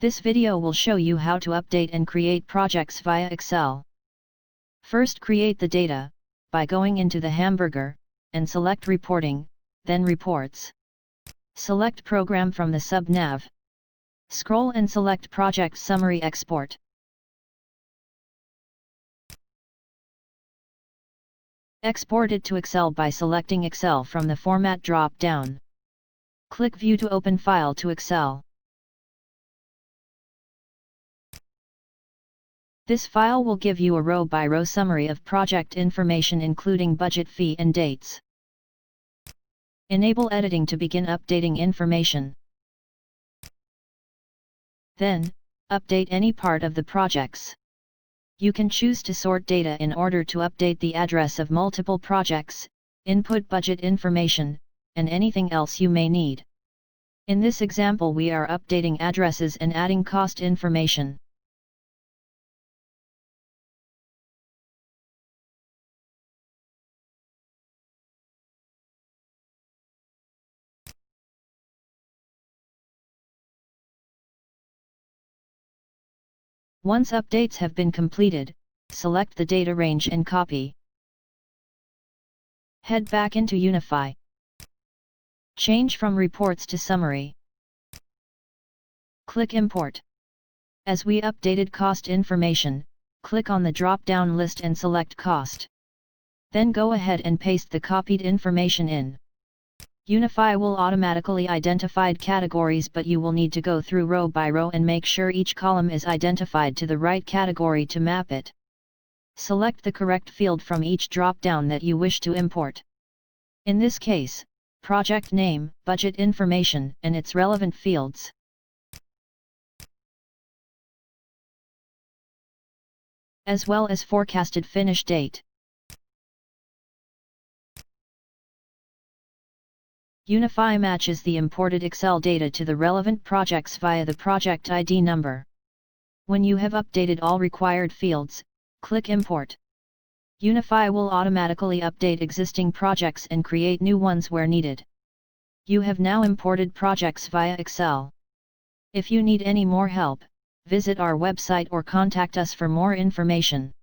This video will show you how to update and create projects via Excel. First, create the data by going into the hamburger and select Reporting, then Reports. Select Program from the sub-nav. Scroll and select Project Summary Export. Export it to Excel by selecting Excel from the Format drop-down. Click View to open file to Excel. This file will give you a row-by-row summary of project information including budget, fee and dates. Enable editing to begin updating information. Then, update any part of the projects. You can choose to sort data in order to update the address of multiple projects, input budget information, and anything else you may need. In this example, we are updating addresses and adding cost information. Once updates have been completed, select the data range and copy. Head back into Unify. Change from Reports to Summary. Click Import. As we updated cost information, click on the drop-down list and select Cost. Then go ahead and paste the copied information in. Unify will automatically identify categories, but you will need to go through row by row and make sure each column is identified to the right category to map it. Select the correct field from each drop-down that you wish to import. In this case, project name, budget information, and its relevant fields. As well as forecasted finish date. Unify matches the imported Excel data to the relevant projects via the project ID number. When you have updated all required fields, click Import. Unify will automatically update existing projects and create new ones where needed. You have now imported projects via Excel. If you need any more help, visit our website or contact us for more information.